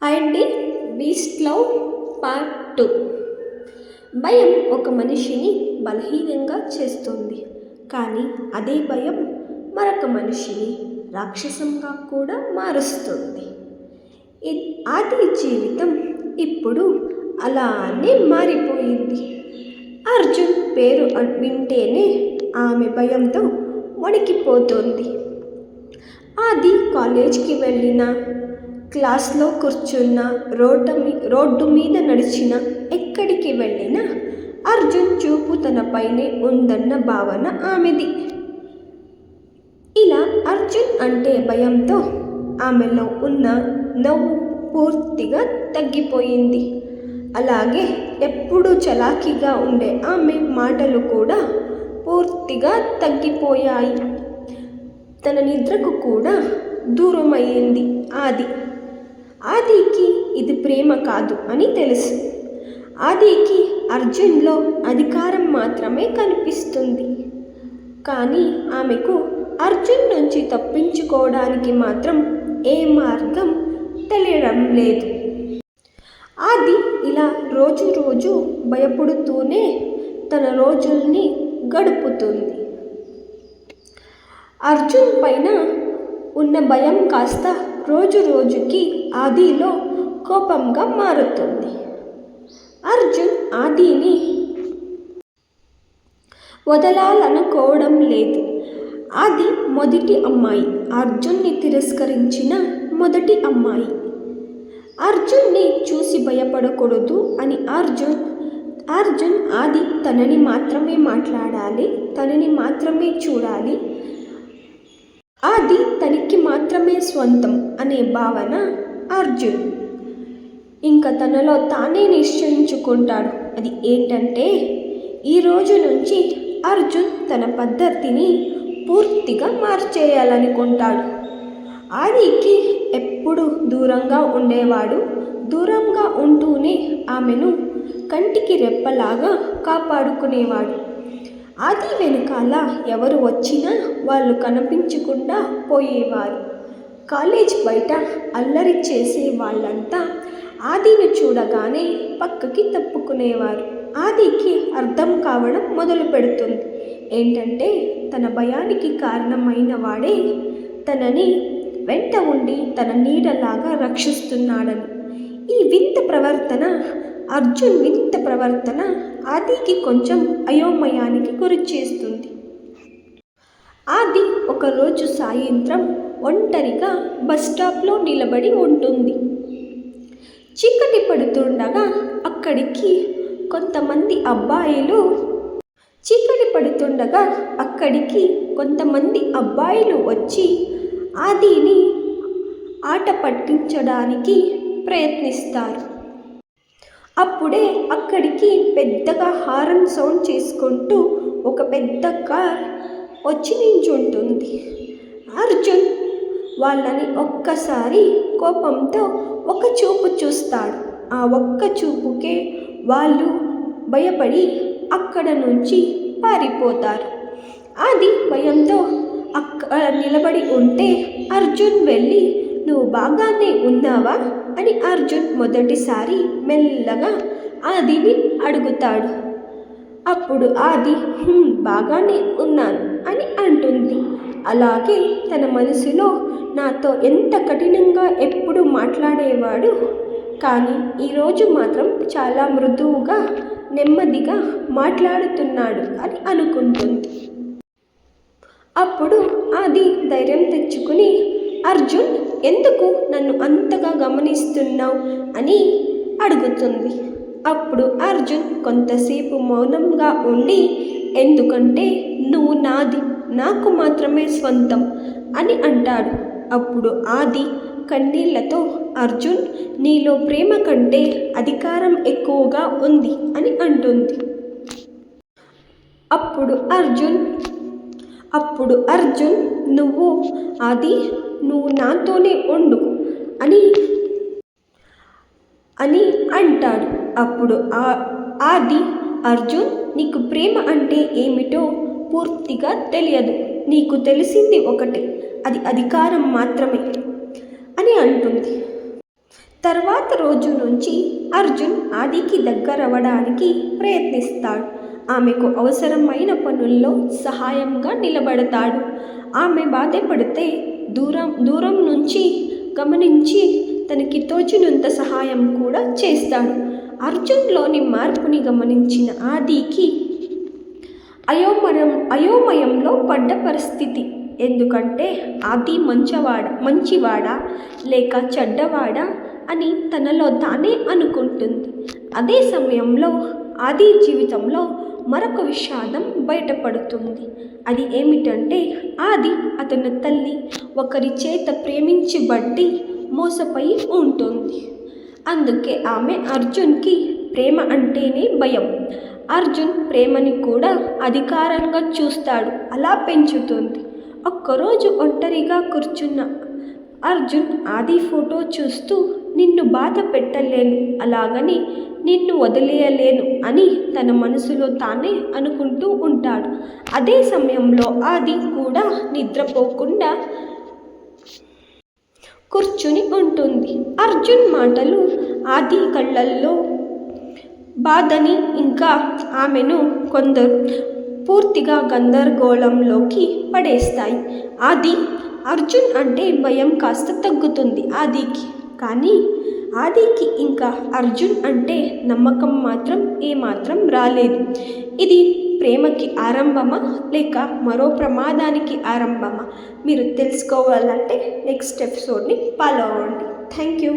అండి beast love part 2. భయం ఒక మనిషిని బలహీనంగా చేస్తుంది, కానీ అదే భయం మరొక మనిషిని రాక్షసంగా కూడా మారుస్తుంది. ఆది జీవితం ఇప్పుడు అలానే మారిపోయింది. అర్జున్ పేరు వింటేనే ఆమె భయంతో వణికిపోతుంది. ఆది కాలేజ్కి వెళ్ళిన, క్లాస్లో కూర్చున్న, రోడ్డు మీద నడిచిన, ఎక్కడికి వెళ్ళినా అర్జున్ చూపు తనపైనే ఉందన్న భావన ఆమెది. ఇలా అర్జున్ అంటే భయంతో ఆమెలో ఉన్న నవ్వు పూర్తిగా తగ్గిపోయింది. అలాగే ఎప్పుడూ చలాకీగా ఉండే ఆమె మాటలు కూడా పూర్తిగా తగ్గిపోయాయి. తన నిద్రకు కూడా దూరమయ్యింది ఆదికి ఇది ప్రేమ కాదు అని తెలుసు. ఆదికి అర్జున్లో అధికారం మాత్రమే కనిపిస్తుంది, కానీ ఆమెకు అర్జున్ నుంచి తప్పించుకోవడానికి మాత్రం ఏ మార్గం తెలియడం లేదు. ఆది ఇలా రోజు భయపడుతూనే తన రోజుల్ని గడుపుతుంది. అర్జున్ పైన ఉన్న భయం కాస్త రోజుకి ఆదిలో కోపంగా మారుతుంది. అర్జున్ ఆదిని వదలాలనుకోవడం లేదు. ఆది మొదటి అమ్మాయి, అర్జున్ని తిరస్కరించిన మొదటి అమ్మాయి. అర్జున్ని చూసి భయపడకూడదు అని అర్జున్ ఆది తనని మాత్రమే మాట్లాడాలి, తనని మాత్రమే చూడాలి, ఆది తనకి మాత్రమే స్వంతం అనే భావన అర్జున్. ఇంకా తనలో తానే నిశ్చయించుకుంటాడు. అది ఏంటంటే, ఈ రోజు నుంచి అర్జున్ తన పద్ధతిని పూర్తిగా మార్చేయాలనుకుంటాడు. ఆదికి ఎప్పుడు దూరంగా ఉండేవాడు. దూరంగా ఉంటూనే ఆమెను కంటికి రెప్పలాగా కాపాడుకునేవాడు. ఆది వెనకాల ఎవరు వచ్చినా వాళ్ళు కనిపించకుండా పోయేవారు. కాలేజ్ బయట అల్లరి చేసే వాళ్ళంతా ఆదిని చూడగానే పక్కకి తప్పుకునేవారు. ఆదికి అర్థం కావడం మొదలు పెడుతుంది. ఏంటంటే, తన భయానికి కారణమైన వాడే తనని వెంట ఉండి తన నీడలాగా రక్షిస్తున్నాడని. ఈ అర్జున్ వింత ప్రవర్తన ఆదికి కొంచెం అయోమయానికి గురి చేస్తుంది. ఆది ఒకరోజు సాయంత్రం ఒంటరిగా బస్టాప్లో నిలబడి ఉంటుంది. చీకటి పడుతుండగా అక్కడికి కొంతమంది అబ్బాయిలు వచ్చి ఆదిని ఆట పట్టించడానికి ప్రయత్నిస్తారు. అప్పుడే అక్కడికి పెద్దగా హారన్ సౌండ్ చేసుకుంటూ ఒక పెద్ద కార్ వచ్చి నించుంటుంది. అర్జున్ వాళ్ళని ఒక్కసారి కోపంతో ఒక చూపు చూస్తాడు. ఆ ఒక్క చూపుకే వాళ్ళు భయపడి అక్కడ నుంచి పారిపోతారు. అది భయంతో అక్కడ నిలబడి ఉంటే అర్జున్ వెళ్ళి, "నువ్వు బాగానే ఉన్నావా?" అని అర్జున్ మొదటిసారి మెల్లగా ఆదిని అడుగుతాడు. అప్పుడు ఆది బాగానే ఉన్నాను అని అంటుంది. అలాగే తన మనసులో, నాతో ఎంత కఠినంగా ఎప్పుడు మాట్లాడేవాడు, కానీ ఈరోజు మాత్రం చాలా మృదువుగా నెమ్మదిగా మాట్లాడుతున్నాడు అని అనుకుంటుంది. అప్పుడు ఆది ధైర్యం తెచ్చుకుని, "అర్జున్, ఎందుకు నన్ను అంతగా గమనిస్తున్నావు?" అని అడుగుతుంది. అప్పుడు అర్జున్ కొంతసేపు మౌనంగా ఉండి, "ఎందుకంటే నువ్వు నాది, నాకు మాత్రమే స్వంతం" అని అంటాడు. అప్పుడు ఆది కన్నీళ్లతో, "అర్జున్, నీలో ప్రేమ కంటే అధికారం ఎక్కువగా ఉంది" అని అంటుంది. అప్పుడు అర్జున్ నువ్వు నాతోనే ఉండు అని అంటాడు. అప్పుడు ఆది, "అర్జున్, నీకు ప్రేమ అంటే ఏమిటో పూర్తిగా తెలియదు. నీకు తెలిసింది ఒకటే, అది అధికారం మాత్రమే" అని అంటుంది. తర్వాత రోజు నుంచి అర్జున్ ఆదికి దగ్గరవడానికి ప్రయత్నిస్తాడు. ఆమెకు అవసరమైన పనుల్లో సహాయంగా నిలబడతాడు. ఆమె బాధపడితే దూరం నుంచి గమనించి తనకి తోచినంత సహాయం కూడా చేస్తాడు. అర్జున్లోని మార్పుని గమనించిన ఆదికి అయోమయంలో పడ్డ పరిస్థితి. ఎందుకంటే ఆది మంచివాడా లేక చెడ్డవాడా అని తనలో తానే అనుకుంటుంది. అదే సమయంలో ఆది జీవితంలో మరొక విషాదం బయటపడుతుంది. అది ఏమిటంటే ఆది అతని తల్లి ఒకరి చేత ప్రేమించబడి మోసపోయి ఉంటుంది. అందుకే ఆమె అర్జున్కి ప్రేమ అంటేనే భయం. అర్జున్ ప్రేమని కూడా అధికారంగా చూస్తాడు. అలా పెంచుతుంది. ఒక్కరోజు ఒంటరిగా కూర్చున్న అర్జున్ ఆది ఫోటో చూస్తూ నిన్ను బాధ పెట్టలేను, అలాగని నిన్ను వదిలేయలేను అని తన మనసులో తానే అనుకుంటూ ఉంటాడు. అదే సమయంలో ఆది కూడా నిద్రపోకుండా కూర్చుని ఉంటుంది. అర్జున్ మాటలు ఆది కళ్ళల్లో బాధని ఇంకా ఆమెను కొందరు పూర్తిగా గందరగోళంలోకి పడేస్తాయి. అర్జున్ అంటే భయం కాస్త తగ్గుతుంది ఆదికి. కానీ ఆదికి ఇంకా అర్జున్ అంటే నమ్మకం మాత్రం ఏమాత్రం రాలేదు. ఇది ప్రేమకి ఆరంభమా లేక మరో ప్రమాదానికి ఆరంభమా? మీరు తెలుసుకోవాలంటే నెక్స్ట్ ఎపిసోడ్ని ఫాలో అవ్వండి. Thank you.